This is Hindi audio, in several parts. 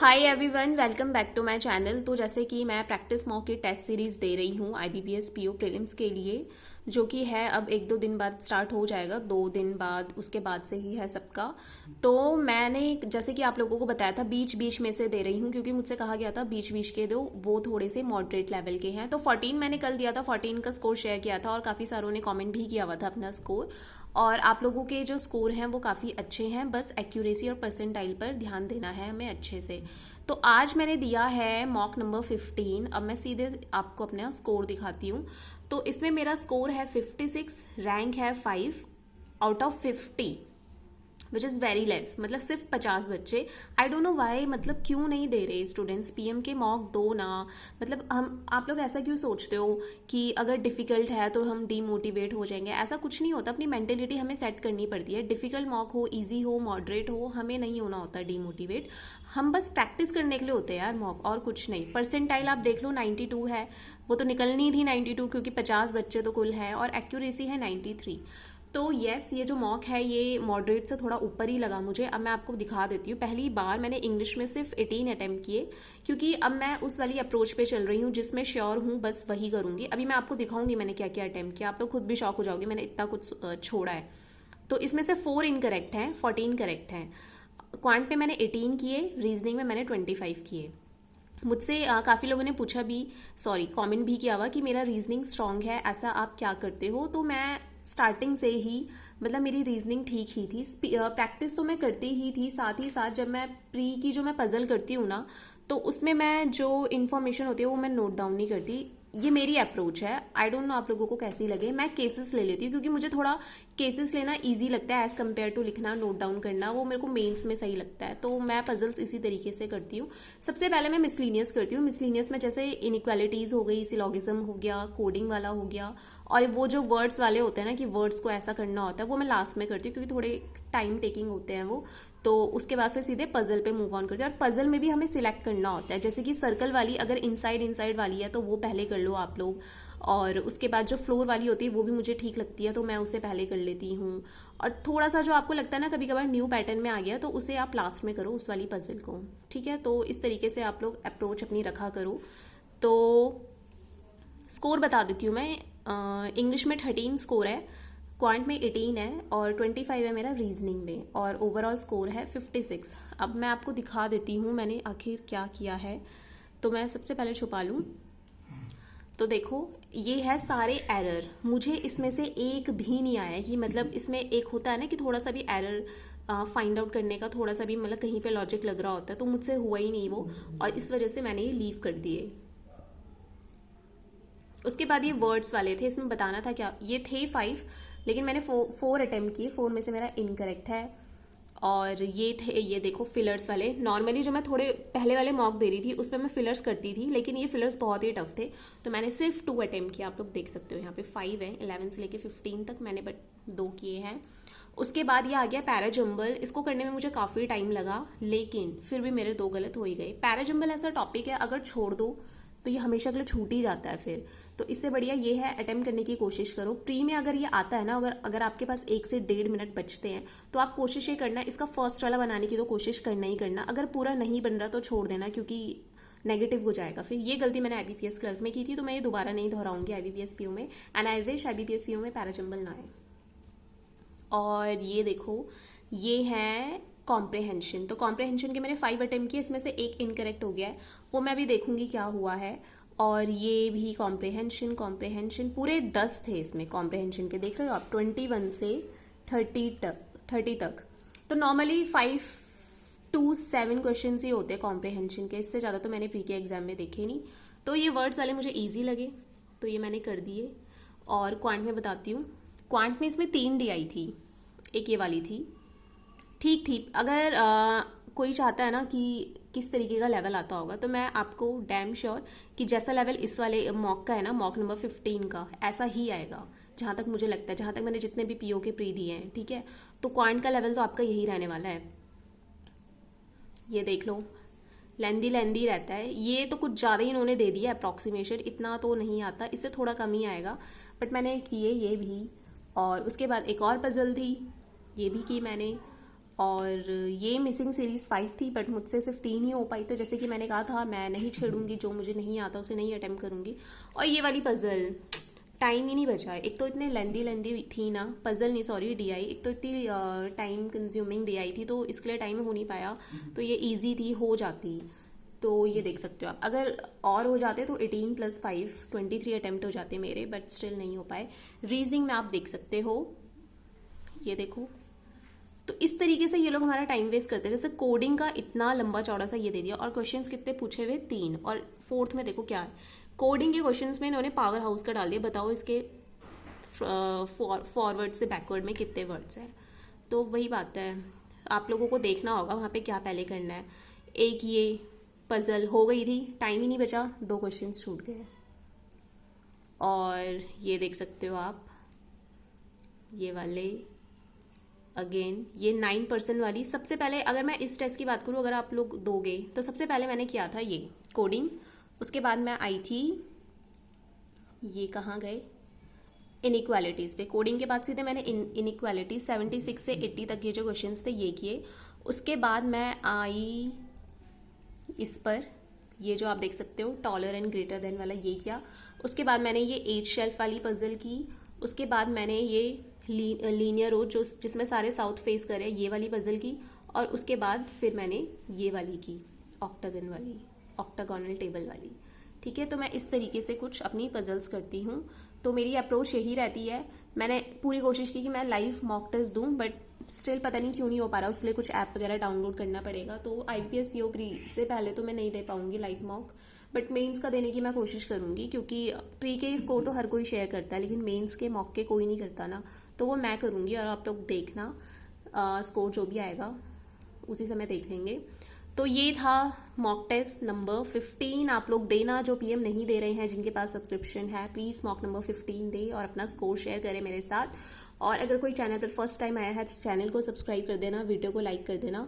Hi everyone, welcome back to my channel. तो जैसे कि मैं प्रैक्टिस मॉक की टेस्ट सीरीज दे रही हूँ आईबीपीएस पीओ प्रीलिम्स के लिए, जो कि है अब 1-2 दिन बाद स्टार्ट हो जाएगा, 2 दिन बाद, उसके बाद से ही है सबका। तो मैंने जैसे कि आप लोगों को बताया था बीच बीच में से दे रही हूँ, क्योंकि मुझसे कहा गया था बीच बीच के दो, वो थोड़े से मॉडरेट लेवल के हैं। तो 14 मैंने कल दिया था, 14 का स्कोर शेयर किया था और काफ़ी सारों ने कॉमेंट भी किया हुआ था अपना स्कोर। और आप लोगों के जो स्कोर हैं वो काफ़ी अच्छे हैं, बस एक्यूरेसी और परसेंटाइल पर ध्यान देना है हमें अच्छे से। तो आज मैंने दिया है मॉक नंबर 15। अब मैं सीधे आपको अपना स्कोर दिखाती हूँ। तो इसमें मेरा स्कोर है 56, रैंक है 5 out of 50, which is very less. मतलब सिर्फ 50 बच्चे। आई डोंट नो वाई, मतलब क्यों नहीं दे रहे स्टूडेंट्स पीएम के मॉक दो ना। मतलब हम आप लोग ऐसा क्यों सोचते हो कि अगर डिफिकल्ट है तो हम डीमोटिवेट हो जाएंगे? ऐसा कुछ नहीं होता। अपनी मेंटेलिटी हमें सेट करनी पड़ती है। डिफिकल्ट मॉक हो, इजी हो, मॉडरेट हो, हमें नहीं होना होता डीमोटिवेट। हम बस प्रैक्टिस करने के लिए होते हैं यार मॉक, और कुछ नहीं। परसेंटाइल आप देख लो 92 है, वो तो निकलनी थी 92, क्योंकि 50 बच्चे तो कुल हैं, और एक्यूरेसी है 93। तो यस, ये जो मॉक है ये मॉडरेट से थोड़ा ऊपर ही लगा मुझे। अब मैं आपको दिखा देती हूँ। पहली बार मैंने इंग्लिश में सिर्फ 18 अटेम्प्ट किए, क्योंकि अब मैं उस वाली अप्रोच पे चल रही हूँ जिसमें श्योर हूँ बस वही करूंगी। अभी मैं आपको दिखाऊंगी मैंने क्या क्या अटेम्प्ट किया, आप लोग खुद भी शॉक हो जाओगे मैंने इतना कुछ छोड़ा है। तो इसमें से 4 इनकरेक्ट हैं, 14 करेक्ट हैं। क्वांट में मैंने 18 किए, रीजनिंग में मैंने 25 किए। मुझसे काफ़ी लोगों ने पूछा भी, सॉरी कमेंट भी किया हुआ कि मेरा रीजनिंग स्ट्रांग है, ऐसा आप क्या करते हो? तो मैं स्टार्टिंग से ही, मतलब मेरी रीजनिंग ठीक ही थी। प्रैक्टिस तो मैं करती ही थी, साथ ही साथ जब मैं प्री की जो मैं पजल करती हूँ ना, तो उसमें मैं जो इन्फॉर्मेशन होती है वो मैं नोट डाउन नहीं करती। ये मेरी अप्रोच है। आई डोंट नो आप लोगों को कैसी लगे। मैं केसेस ले लेती हूँ, क्योंकि मुझे थोड़ा केसेस लेना इजी लगता है एज कम्पेयर टू लिखना, नोट डाउन करना। वो मेरे को मेंस में सही लगता है। तो मैं पजल्स इसी तरीके से करती हूँ। सबसे पहले मैं मिसलीनियस करती हूँ। मिसलीनियस में जैसे इनइक्वालिटीज हो गई, सिलोगिज्म हो गया, कोडिंग वाला हो गया, और वो जो वर्ड्स वाले होते हैं ना कि वर्ड्स को ऐसा करना होता है, वो मैं लास्ट में करती हूँ, क्योंकि थोड़े टाइम टेकिंग होते हैं वो। तो उसके बाद फिर सीधे पजल पे मूव ऑन करते हैं। और पजल में भी हमें सिलेक्ट करना होता है, जैसे कि सर्कल वाली अगर इनसाइड इनसाइड वाली है तो वो पहले कर लो आप लोग, और उसके बाद जो फ्लोर वाली होती है वो भी मुझे ठीक लगती है, तो मैं उसे पहले कर लेती हूँ। और थोड़ा सा जो आपको लगता है ना कभी कभार न्यू पैटर्न में आ गया, तो उसे आप लास्ट में करो उस वाली पजल को। ठीक है, तो इस तरीके से आप लोग अप्रोच अपनी रखा करो। तो स्कोर बता देती हूँ मैं। इंग्लिश में 13 स्कोर है, क्वांट में 18 है, और 25 है मेरा रीजनिंग में, और ओवरऑल स्कोर है 56। अब मैं आपको दिखा देती हूँ मैंने आखिर क्या किया है। तो मैं सबसे पहले छुपा लूँ। तो देखो, ये है सारे एरर। मुझे इसमें से एक भी नहीं आया कि, मतलब इसमें एक होता है ना कि थोड़ा सा भी एरर फाइंड आउट करने का थोड़ा सा भी, मतलब कहीं पे लॉजिक लग रहा होता है, तो मुझसे हुआ ही नहीं वो, और इस वजह से मैंने ये लीव कर दिए। उसके बाद ये वर्ड्स वाले थे, इसमें बताना था क्या, ये थे 5, लेकिन मैंने 4 अटेम्प्ट किए, 4 में से मेरा इनकरेक्ट है। और ये थे, ये देखो फिलर्स वाले। नॉर्मली जो मैं थोड़े पहले वाले मॉक दे रही थी उसमें मैं फिलर्स करती थी, लेकिन ये फिलर्स बहुत ही टफ थे, तो मैंने सिर्फ 2 अटेम्प्ट किया। आप लोग देख सकते हो यहाँ पे 5 है, 11 से लेके 15 तक मैंने बट 2 किए हैं। उसके बाद ये आ गया पैराजम्बल। इसको करने में मुझे काफ़ी टाइम लगा, लेकिन फिर भी मेरे 2 गलत हो ही गए। पैराजम्बल ऐसा टॉपिक है, अगर छोड़ दो तो ये हमेशा के लिए छूट ही जाता है फिर। तो इससे बढ़िया ये है, अटेम्प्ट करने की कोशिश करो। प्री में अगर ये आता है ना, अगर आपके पास 1 से 1.5 मिनट बचते हैं, तो आप कोशिश ये करना, इसका फर्स्ट वाला बनाने की तो कोशिश करना ही करना। अगर पूरा नहीं बन रहा तो छोड़ देना, क्योंकि नेगेटिव हो जाएगा फिर। ये गलती मैंने आईबीपीएस क्लर्क में की थी, तो मैं ये दोबारा नहीं दोहराऊंगी आईबीपीएस पीओ में। And I wish IBPS PO में पैराजम्बल ना आए। और ये देखो, ये है कॉम्प्रहेंशन। तो कॉम्प्रहेंशन के मैंने 5 अटेम्प्ट किए, इसमें से 1 इनकरेक्ट हो गया है, वो मैं भी देखूंगी क्या हुआ है। और ये भी कॉम्प्रहेंशन, कॉम्प्रहेंशन पूरे 10 थे इसमें कॉम्प्रहेंशन के, देख रहे हो आप, 21 से 30 तक। तो नॉर्मली 5 to 7 क्वेश्चन ही होते हैं कॉम्प्रहेंशन के, इससे ज़्यादा तो मैंने प्री के एग्जाम में देखे नहीं। तो ये वर्ड्स वाले मुझे ईजी लगे, तो ये मैंने कर दिए। और क्वांट में बताती हूँ। क्वांट में इसमें 3 डी आई थी, एक ये वाली थी, ठीक थी। अगर कोई चाहता है ना कि किस तरीके का लेवल आता होगा, तो मैं आपको डैम श्योर कि जैसा लेवल इस वाले मॉक का है ना, मॉक नंबर 15 का, ऐसा ही आएगा, जहाँ तक मुझे लगता है, जहाँ तक मैंने जितने भी पीओ के प्री दिए हैं। ठीक है, तो क्वांट का लेवल तो आपका यही रहने वाला है। ये देख लो, लेंदी लेंदी रहता है। ये तो कुछ ज़्यादा ही इन्होंने दे दिया अप्रॉक्सीमेशन, इतना तो नहीं आता, इससे थोड़ा कम ही आएगा, बट मैंने किए ये भी। और उसके बाद एक और पजल थी, ये भी की मैंने। और ये मिसिंग सीरीज़ 5 थी, बट मुझसे सिर्फ 3 ही हो पाई। तो जैसे कि मैंने कहा था, मैं नहीं छेड़ूंगी, जो मुझे नहीं आता उसे नहीं अटेम्प्ट करूंगी। और ये वाली पजल, टाइम ही नहीं बचा। एक तो इतने लेंदी थी ना, पजल नहीं सॉरी डीआई, एक तो इतनी टाइम कंज्यूमिंग डीआई थी, तो इसके लिए टाइम हो नहीं पाया। तो ये इजी थी, हो जाती। तो ये देख सकते हो आप, अगर और हो जाते तो 18 + 5 23 अटेम्प्ट हो जाते मेरे, बट स्टिल नहीं हो पाए। रीजनिंग में आप देख सकते हो, ये देखो। तो इस तरीके से ये लोग हमारा टाइम वेस्ट करते हैं। जैसे कोडिंग का इतना लंबा चौड़ा सा ये दे दिया, और क्वेश्चंस कितने पूछे हुए, 3। और 4th में देखो क्या है, कोडिंग के क्वेश्चंस में इन्होंने पावर हाउस का डाल दिया। बताओ इसके फॉरवर्ड से बैकवर्ड में कितने वर्ड्स हैं। तो वही बात है, आप लोगों को देखना होगा वहाँ पे क्या पहले करना है। एक ये पजल हो गई थी, टाइम ही नहीं बचा, 2 क्वेश्चंस छूट गए। और ये देख सकते हो आप, ये वाले अगेन ये 9% वाली। सबसे पहले अगर मैं इस टेस्ट की बात करूँ, अगर आप लोग दोगे, तो सबसे पहले मैंने किया था ये कोडिंग। उसके बाद मैं आई थी, ये कहाँ गए, इनइक्वालिटीज़ पे। कोडिंग के बाद सीधे मैंने इनइक्वालिटी 76 से 80 तक ये जो क्वेश्चन थे ये किए। उसके बाद मैं आई इस पर, ये जो आप देख सकते हो टॉलर एंड ग्रेटर देन वाला, ये किया। उसके बाद मैंने ये 8 शेल्फ वाली पजल की। उसके बाद मैंने ये लीनियर रो जो जिसमें सारे साउथ फेस करे, ये वाली पजल की। और उसके बाद फिर मैंने ये वाली की, ऑक्टागन वाली, ऑक्टागोनल टेबल वाली। ठीक है, तो मैं इस तरीके से कुछ अपनी पजल्स करती हूँ। तो मेरी अप्रोच यही रहती है। मैंने पूरी कोशिश की कि मैं लाइव मॉक टेस्ट दूँ, बट स्टिल पता नहीं क्यों नहीं हो पा रहा। उसके लिए कुछ ऐप वगैरह डाउनलोड करना पड़ेगा। तो IBPS PO प्री से पहले तो मैं नहीं दे पाऊंगी लाइव मॉक, बट मेंस का देने की मैं कोशिश करूंगी, क्योंकि प्री के स्कोर तो हर कोई शेयर करता है, लेकिन मेंस के मॉक के कोई नहीं करता ना। तो वो मैं करूंगी, और आप लोग देखना स्कोर जो भी आएगा उसी समय देख लेंगे। तो ये था मॉक टेस्ट नंबर 15। आप लोग देना, जो PM नहीं दे रहे हैं, जिनके पास सब्सक्रिप्शन है, प्लीज़ मॉक नंबर 15 दे और अपना स्कोर शेयर करें मेरे साथ। और अगर कोई चैनल पर फर्स्ट टाइम आया है तो चैनल को सब्सक्राइब कर देना, वीडियो को लाइक कर देना।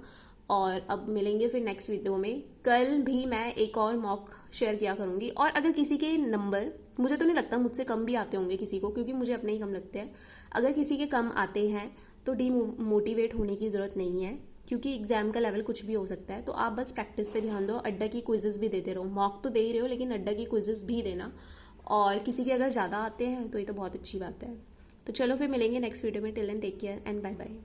और अब मिलेंगे फिर नेक्स्ट वीडियो में। कल भी मैं एक और मॉक शेयर किया करूंगी। और अगर किसी के नंबर, मुझे तो नहीं लगता मुझसे कम भी आते होंगे किसी को, क्योंकि मुझे अपने ही कम लगते हैं। अगर किसी के कम आते हैं तो डीमोटिवेट होने की ज़रूरत नहीं है, क्योंकि एग्जाम का लेवल कुछ भी हो सकता है। तो आप बस प्रैक्टिस पे ध्यान दो, अड्डा की क्विजेस भी देते रहो। मॉक तो दे ही रहे हो, लेकिन अड्डा की क्विजेस भी देना। और किसी के अगर ज़्यादा आते हैं तो ये तो बहुत अच्छी बात है। तो चलो फिर मिलेंगे नेक्स्ट वीडियो में। Till then take care and bye bye.